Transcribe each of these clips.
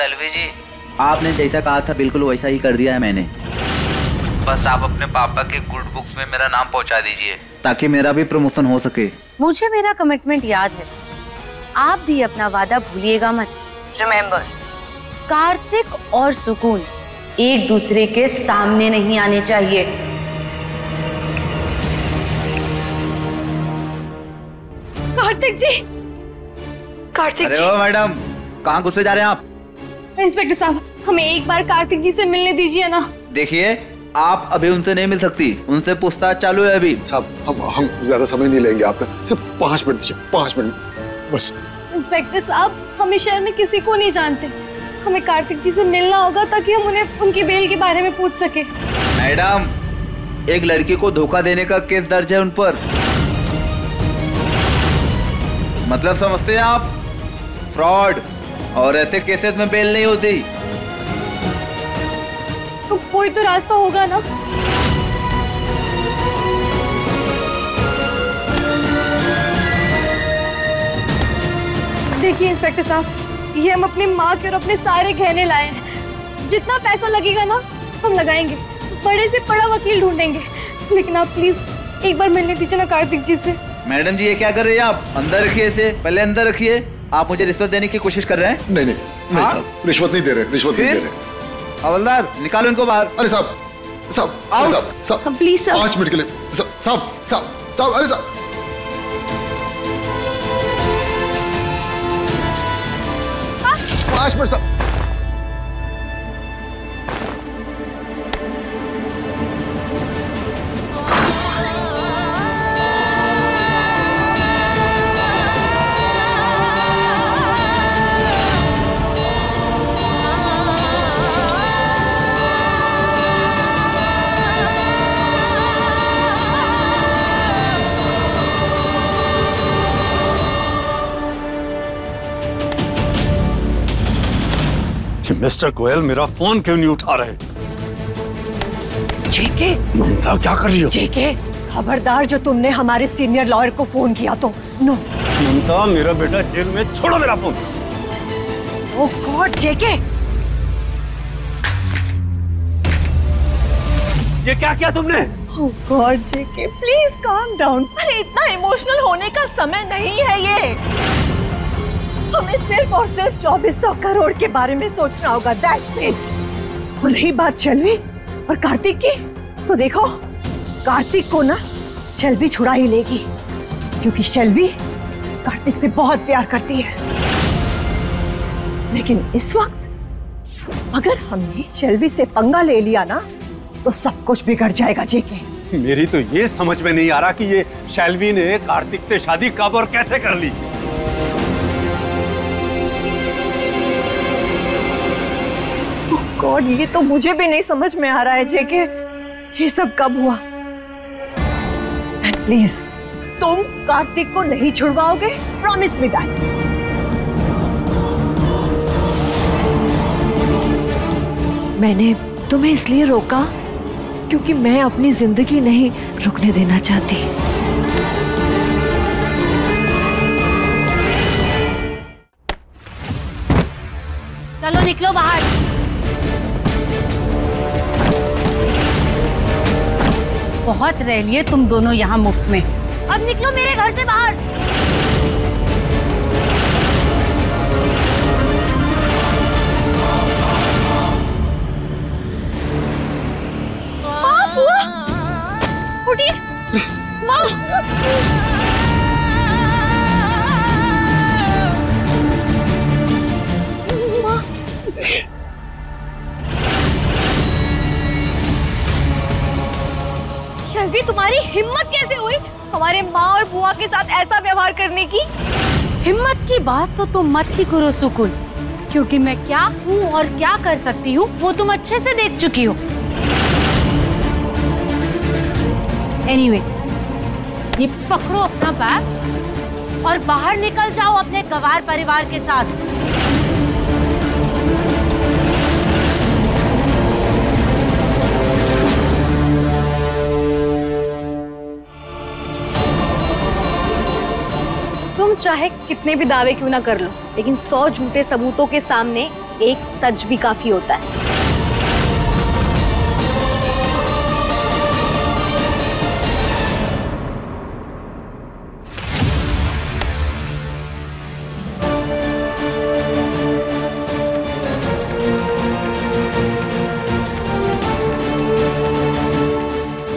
LV जी, आपने जैसा कहा था बिल्कुल वैसा ही कर दिया है मैंने। बस आप अपने पापा के गुड बुक्स में मेरा नाम पहुंचा दीजिए ताकि मेरा भी प्रमोशन हो सके। मुझे मेरा कमिटमेंट याद है, आप भी अपना वादा भूलिएगा मत। रिमेम्बर, कार्तिक और सुकून एक दूसरे के सामने नहीं आने चाहिए। कार्तिक जी, कार्तिक जी। अरे ओ मैडम, कहाँ गुस्से जा रहे हैं आप? इंस्पेक्टर साहब, हमें एक बार कार्तिक जी से मिलने दीजिए ना। देखिए, आप अभी उनसे नहीं मिल सकती, उनसे पूछताछ चालू है अभी। साहब, हम ज्यादा समय नहीं लेंगे आपका, सिर्फ 5 मिनट दीजिए, 5 मिनट बस। इंस्पेक्टर साहब, हम इस शहर में किसी को नहीं जानते, हमें कार्तिक जी से मिलना होगा ताकि हम उन्हें उनकी बेल के बारे में पूछ सके। मैडम, एक लड़की को धोखा देने का केस दर्ज है उन पर। मतलब समझते हैं आप? फ्रॉड, और ऐसे केसेस में बेल नहीं होती। तो कोई तो रास्ता होगा ना। देखिए इंस्पेक्टर साहब, ये हम अपनी माँ के और अपने सारे गहने लाए हैं। जितना पैसा लगेगा ना हम लगाएंगे, बड़े से बड़ा वकील ढूंढेंगे, लेकिन आप प्लीज एक बार मिलने दीजिए ना कार्तिक जी से। मैडम जी, ये क्या कर रही हैं आप? अंदर रखिए इसे, पहले अंदर रखिए। आप मुझे रिश्वत देने की कोशिश कर रहे हैं? नहीं साहब, रिश्वत नहीं दे रहे, रिश्वत नहीं दे रहे। हवलदार, निकालो इनको बाहर। अरे साहब, प्लीज सर, 5 मिनट के लिए साहब, अरे साहब, 5 मिनट साहब। मिस्टर गोयल, मेरा फोन क्यों नहीं उठा रहे? जेके, ममता क्या कर रही हो? जेके, खबरदार जो तुमने हमारे सीनियर लॉयर को फोन किया तो नो। ममता, मेरा बेटा जेल में, छोड़ो मेरा फोन। ओह गॉड जेके, ये क्या किया तुमने? Oh God JK, please calm down. अरे इतना इमोशनल होने का समय नहीं है ये। हमें सिर्फ और सिर्फ 2400 करोड़ के बारे में सोचना होगा, दैट्स इट। और रही बात शेल्वी और कार्तिक की, तो देखो कार्तिक को ना शेल्वी छुड़ा ही लेगी, क्योंकि शेल्वी कार्तिक से बहुत प्यार करती है। लेकिन इस वक्त अगर हमने शेल्वी से पंगा ले लिया ना तो सब कुछ बिगड़ जाएगा जेके। मेरी तो ये समझ में नहीं आ रहा कि ये शेल्वी ने कार्तिक से शादी कब और कैसे कर ली। गॉड, ये तो मुझे भी नहीं समझ में आ रहा है जेके, ये सब कब हुआ। एंड प्लीज तुम कार्तिक को नहीं छुड़वाओगे, प्रॉमिस मी दैट। मैंने तुम्हें इसलिए रोका क्योंकि मैं अपनी जिंदगी नहीं रुकने देना चाहती। चलो निकलो बाहर। बहुत रह लिए तुम दोनों यहाँ मुफ्त में, अब निकलो मेरे घर से बाहर। माँ, बुआ, उठिए, माँ। शेल्वी, तुम्हारी हिम्मत कैसे हुई हमारे माँ और बुआ के साथ ऐसा व्यवहार करने की? हिम्मत की बात तो तुम मत ही करो सुकून, क्योंकि मैं क्या हूँ और क्या कर सकती हूँ वो तुम अच्छे से देख चुकी हो। एनीवे, ये पकड़ो अपना बैग और बाहर निकल जाओ अपने गवार परिवार के साथ। तुम चाहे कितने भी दावे क्यों ना कर लो, लेकिन 100 झूठे सबूतों के सामने एक सच भी काफी होता है।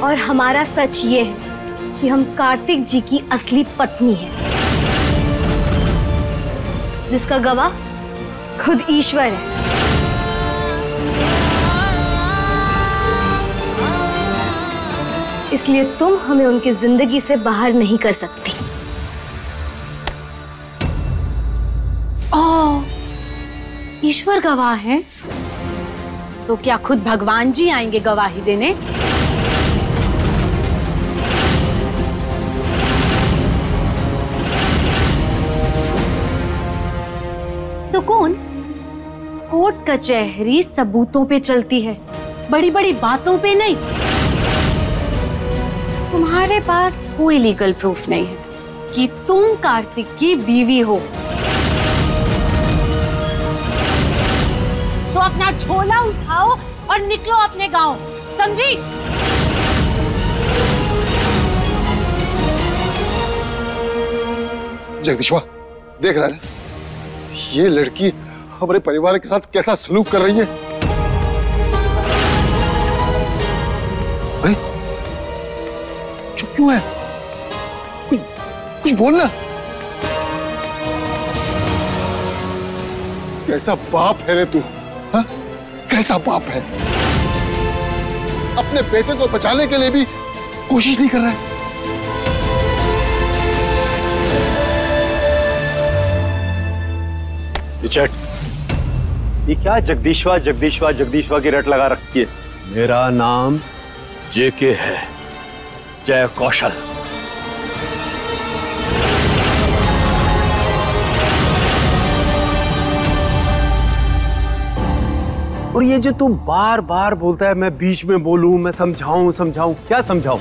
और हमारा सच ये है कि हम कार्तिक जी की असली पत्नी हैं, जिसका गवाह खुद ईश्वर है। इसलिए तुम हमें उनकी जिंदगी से बाहर नहीं कर सकती। ओह, ईश्वर गवाह है तो क्या खुद भगवान जी आएंगे गवाही देने? सुकून, कोर्ट कचहरी सबूतों पे चलती है, बड़ी बड़ी बातों पे नहीं। तुम्हारे पास कोई लीगल प्रूफ नहीं है कि तुम कार्तिक की बीवी हो, तो अपना झोला उठाओ और निकलो अपने गांव, समझी? जगदीशवा, देख रहा है ये लड़की हमारे परिवार के साथ कैसा सलूक कर रही है। अरे चुप क्यों है? कुछ बोलना। कैसा बाप है रे तू? हाँ? कैसा बाप है? अपने बेटे को बचाने के लिए भी कोशिश नहीं कर रहा है। चेक, ये क्या जगदीशवा जगदीशवा जगदीशवा की रट लगा रखी है? मेरा नाम जेके है, जय कौशल। और ये जो तू बार बार बोलता है मैं बीच में बोलूं, मैं समझाऊं समझाऊं, क्या समझाऊं?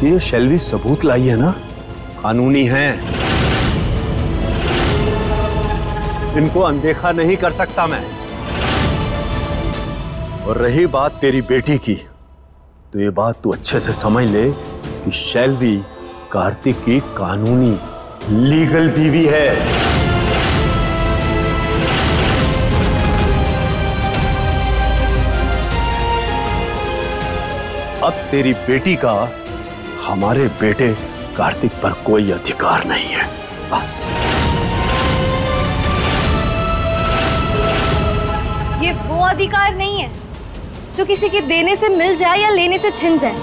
ये जो शैलवी सबूत लाई है ना, कानूनी है, इनको अनदेखा नहीं कर सकता मैं। और रही बात तेरी बेटी की, तो ये बात तू अच्छे से समझ ले कि शैलवी कार्तिक की कानूनी लीगल बीवी है। अब तेरी बेटी का हमारे बेटे कार्तिक पर कोई अधिकार नहीं है, बस। ये वो अधिकार नहीं है जो किसी के देने से मिल जाए या लेने से छिन जाए।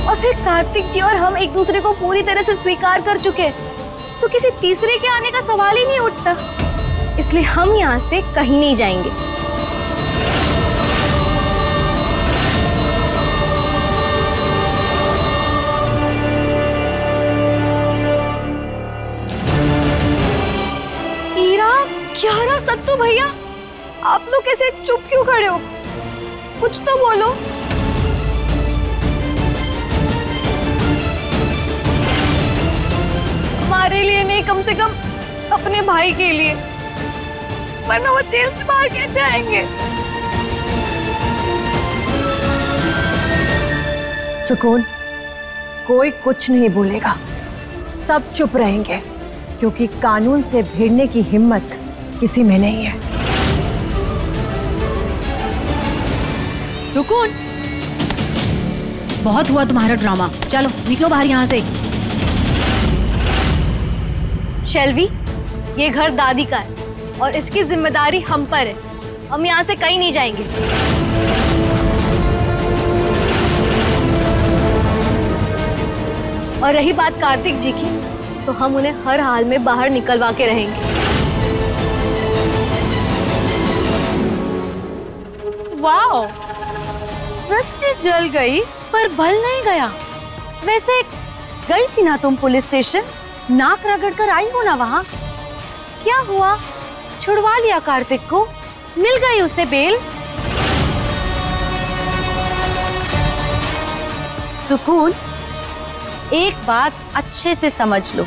और फिर कार्तिक जी और हम एक दूसरे को पूरी तरह से स्वीकार कर चुके, तो किसी तीसरे के आने का सवाल ही नहीं उठता। इसलिए हम यहाँ से कहीं नहीं जाएंगे। क्यारा, सत्तू भैया, आप लोग कैसे चुप क्यों खड़े हो? कुछ तो बोलो। हमारे लिए नहीं, कम से कम अपने भाई के लिए, वरना वो जेल से बाहर कैसे आएंगे? सुकून, कोई कुछ नहीं बोलेगा, सब चुप रहेंगे, क्योंकि कानून से भिड़ने की हिम्मत किसी में नहीं है। सुकून, बहुत हुआ तुम्हारा ड्रामा, चलो निकलो बाहर यहाँ से। शैलवी, ये घर दादी का है और इसकी जिम्मेदारी हम पर है। हम यहाँ से कहीं नहीं जाएंगे। और रही बात कार्तिक जी की, तो हम उन्हें हर हाल में बाहर निकलवा के रहेंगे। वाओ, रस्सी जल गई पर बल नहीं गया। वैसे गई थी ना तुम पुलिस स्टेशन, नाक रगड़ कर आई हो ना वहां? क्या हुआ, छुड़वा लिया कार्तिक को, मिल गई उसे बेल? सुकून, एक बात अच्छे से समझ लो,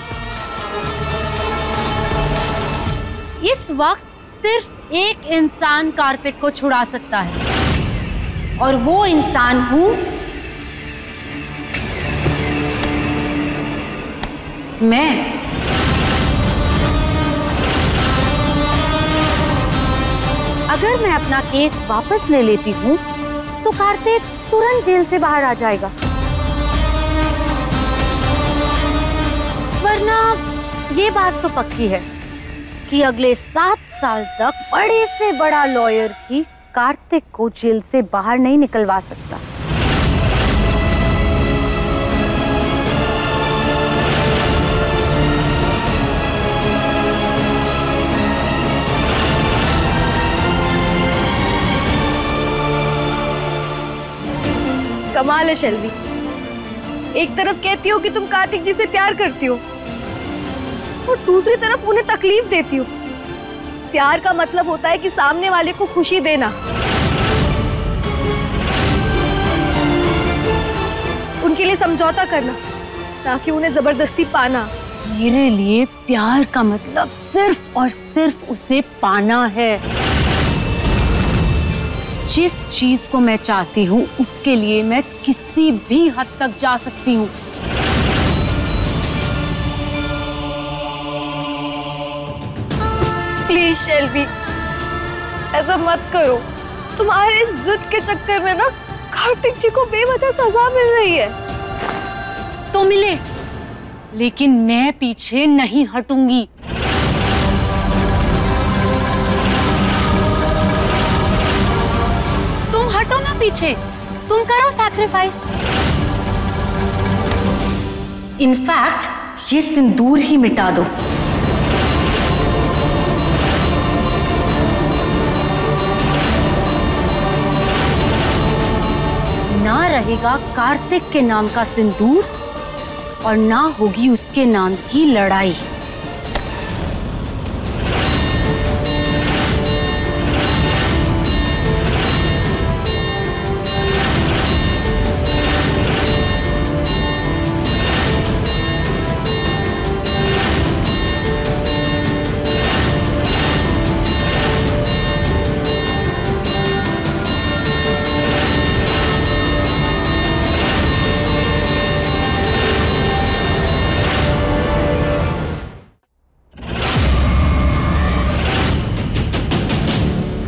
इस वक्त सिर्फ एक इंसान कार्तिक को छुड़ा सकता है और वो इंसान हूं मैं। अगर मैं अपना केस वापस ले लेती हूं तो कार्तिक तुरंत जेल से बाहर आ जाएगा, वरना ये बात तो पक्की है कि अगले 7 साल तक बड़े से बड़ा लॉयर भी कार्तिक को जेल से बाहर नहीं निकलवा सकता। कमाल है शेल्वी, एक तरफ कहती हो कि तुम कार्तिक जी से प्यार करती हो और दूसरी तरफ उन्हें तकलीफ देती हो। प्यार का मतलब होता है कि सामने वाले को खुशी देना, उनके लिए समझौता करना, ताकि उन्हें जबरदस्ती पाना। मेरे लिए प्यार का मतलब सिर्फ और सिर्फ उसे पाना है। जिस चीज को मैं चाहती हूँ उसके लिए मैं किसी भी हद तक जा सकती हूँ। प्लीज शेल्वी, ऐसा मत करो। तुम्हारे इस जिद के चक्कर में ना कार्तिक जी को बेवजह सजा मिल रही है। तो मिले, लेकिन मैं पीछे नहीं हटूंगी। तुम हटो ना पीछे, तुम करो सैक्रिफाइस। इनफैक्ट ये सिंदूर ही मिटा दो। ना रहेगा कार्तिक के नाम का सिंदूर और ना होगी उसके नाम की लड़ाई।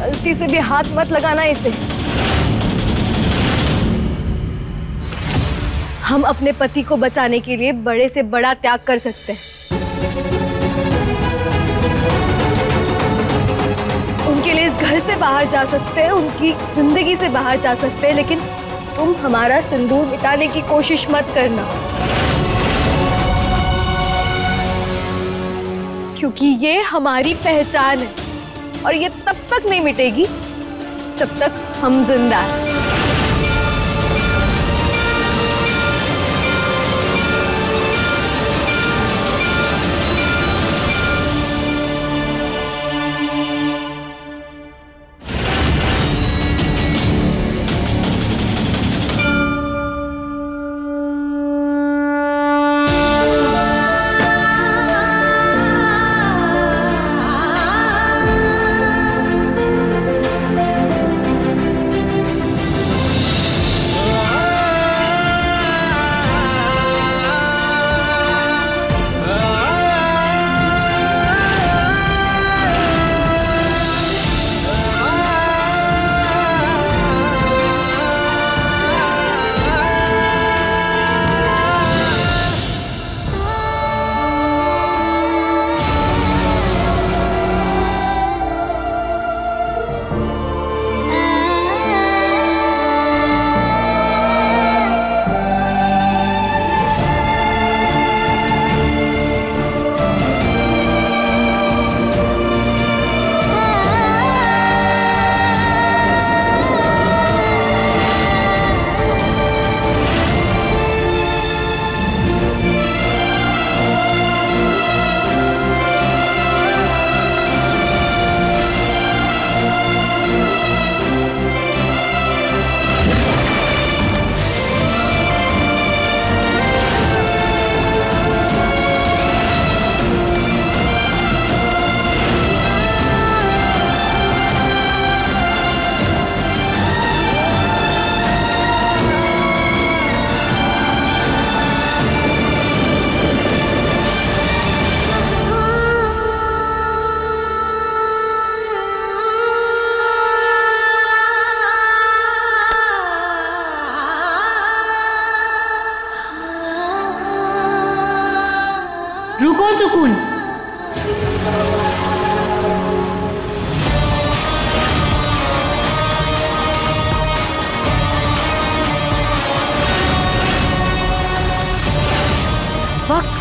गलती से भी हाथ मत लगाना इसे। हम अपने पति को बचाने के लिए बड़े से बड़ा त्याग कर सकते हैं। उनके लिए इस घर से बाहर जा सकते हैं, उनकी जिंदगी से बाहर जा सकते हैं, लेकिन तुम हमारा सिंदूर मिटाने की कोशिश मत करना, क्योंकि ये हमारी पहचान है और ये तब तक नहीं मिटेगी जब तक हम जिंदा हैं।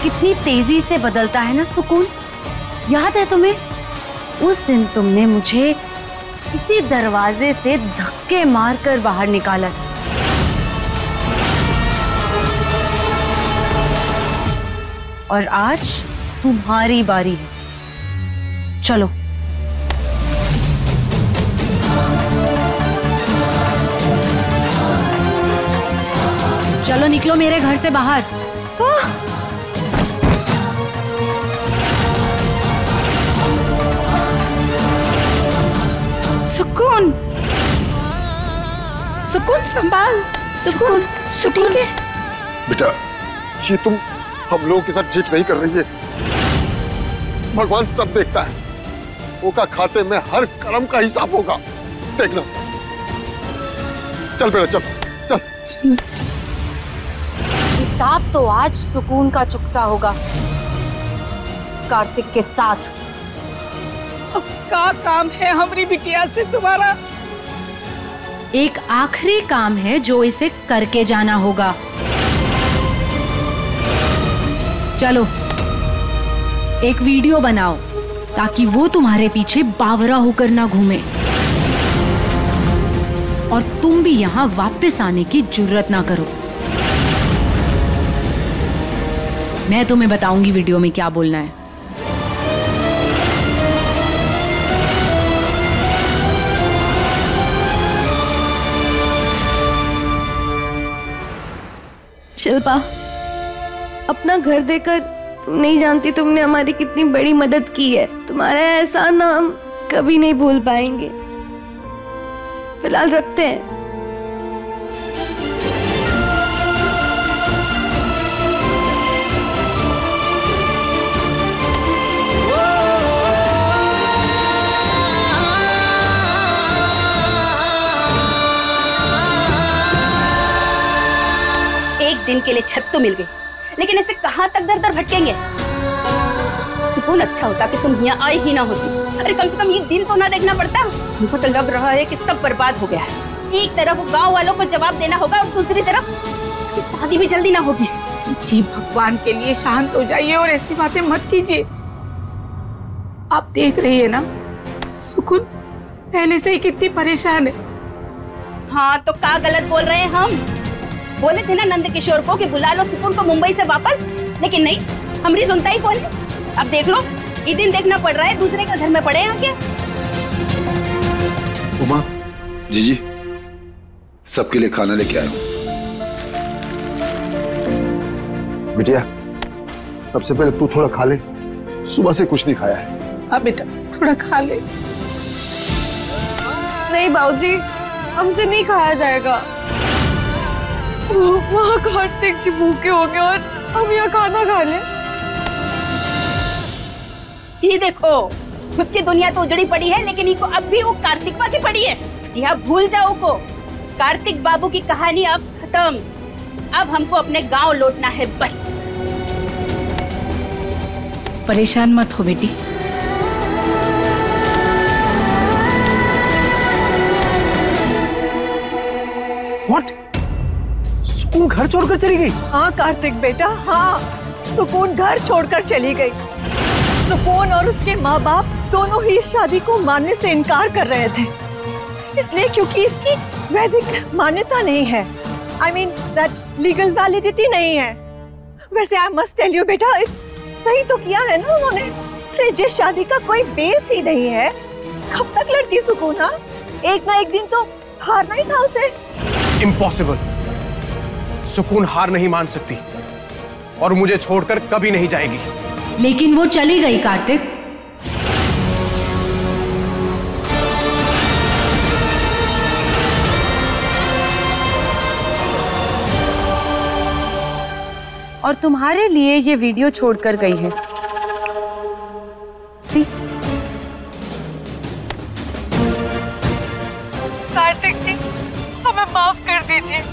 कितनी तेजी से बदलता है ना सुकून। याद है तुम्हें, उस दिन तुमने मुझे इसी दरवाजे से धक्के मारकर बाहर निकाला था। और आज तुम्हारी बारी है। चलो चलो निकलो मेरे घर से बाहर। सुकून, सुकून संभाल, सुकून, सुकून के बेटा, ये तुम हम लोगों के साथ ठीक नहीं कर रही है। भगवान सब देखता है। ओका खाते में हर कर्म का हिसाब होगा, देखना। चल बेटा, चल चल। हिसाब तो आज सुकून का चुकता होगा, कार्तिक के साथ। अब का काम है हमारी बिटिया से तुम्हारा? एक आखिरी काम है जो इसे करके जाना होगा। चलो एक वीडियो बनाओ ताकि वो तुम्हारे पीछे बावरा होकर ना घूमे और तुम भी यहाँ वापस आने की जुर्रत ना करो। मैं तुम्हें बताऊंगी वीडियो में क्या बोलना है। शिल्पा, अपना घर देकर तुम नहीं जानती तुमने हमारी कितनी बड़ी मदद की है। तुम्हारा एहसान हम कभी नहीं भूल पाएंगे। फिलहाल रखते हैं। एक दिन के लिए छत तो मिल गई, लेकिन ऐसे कहां तक दर दर भटकेंगे? सुकून, अच्छा होता कि तुम यहाँ आई ही ना होती। अरे कम से कम ये दिन तो ना देखना पड़ता। मुझको तो लग रहा है कि सब बर्बाद हो गया है। एक तरफ गांव वालों को जवाब देना होगा और दूसरी तरफ उसकी शादी भी जल्दी ना होगी। जी भगवान के लिए शांत हो जाइए और ऐसी बातें मत कीजिए। आप देख रही है ना, सुकून पहले से ही कितनी परेशान है। हाँ तो क्या गलत बोल रहे हैं हम? बोले थे ना नंद किशोर को कि बुला लो सुकून को मुंबई से वापस, लेकिन नहीं, हमारी सुनता ही कौन है। अब देख लो, ये दिन देखना पड़ रहा है, दूसरे के घर में पड़े हैं क्या? उमा, जीजी, सबके लिए खाना लेके आया हूं। बिटिया, सबसे पहले तू थोड़ा खा ले, सुबह से कुछ नहीं खाया है। हाँ बेटा, थोड़ा खा ले। नहीं बाबूजी, हमसे नहीं खाया जाएगा। वहाँ कार्तिक जी भूखे हो गए और हम यहाँ खाना खा ले। ये देखो, खुद की दुनिया तो उजड़ी पड़ी है, लेकिन इनको अब भी वो कार्तिक की पड़ी है। यह भूल जाओ को, कार्तिक बाबू की कहानी अब खत्म। अब हमको अपने गांव लौटना है बस। परेशान मत हो बेटी। What? सुकून घर छोड़कर चली गई? हाँ कार्तिक बेटा, हाँ, सुकून घर छोड़कर चली गई। सुकून और उसके माँ बाप दोनों ही इस शादी को मानने से इनकार कर रहे थे, इसलिए क्योंकि इसकी वैदिक मान्यता नहीं है। I mean that legal validity नहीं है। वैसे I must tell you बेटा, सही तो किया है ना उन्होंने। जिस शादी का कोई बेस ही नहीं है, कब तक लड़ती सुकून? हाँ, एक ना एक दिन तो हारना ही था उसे। Impossible। सुकून हार नहीं मान सकती और मुझे छोड़कर कभी नहीं जाएगी। लेकिन वो चली गई कार्तिक। और तुम्हारे लिए ये वीडियो छोड़कर गई है। सी? कार्तिक जी, हमें माफ कर दीजिए,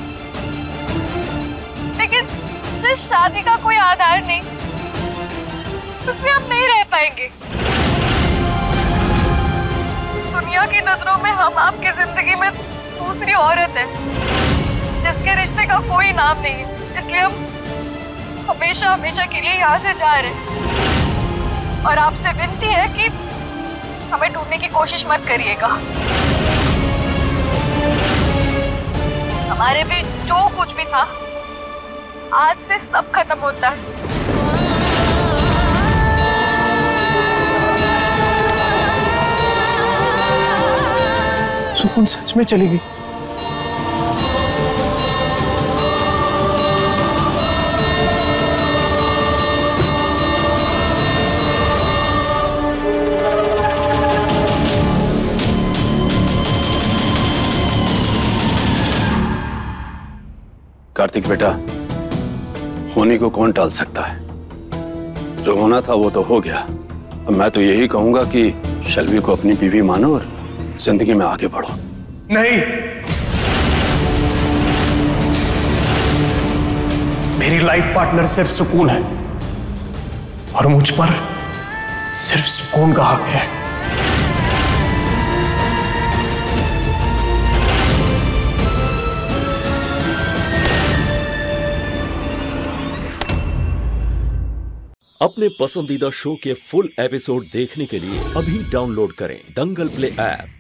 लेकिन इस शादी का कोई आधार नहीं, उसमें हम नहीं रह पाएंगे। दुनिया की नजरों में हम आपकी जिंदगी में दूसरी औरत है जिसके रिश्ते का कोई नाम नहीं है, इसलिए हमेशा हमेशा के लिए यहाँ से जा रहे हैं और आपसे विनती है कि हमें ढूंढने की कोशिश मत करिएगा। हमारे भी जो कुछ भी था आज से सब खत्म होता है। सुकून सच में चली गई। कार्तिक बेटा, होने को कौन टाल सकता है? जो होना था वो तो हो गया। अब मैं तो यही कहूंगा कि शेल्वी को अपनी बीवी मानो और जिंदगी में आगे बढ़ो। नहीं, मेरी लाइफ पार्टनर सिर्फ सुकून है और मुझ पर सिर्फ सुकून का हक है। अपने पसंदीदा शो के फुल एपिसोड देखने के लिए अभी डाउनलोड करें दंगल प्ले ऐप।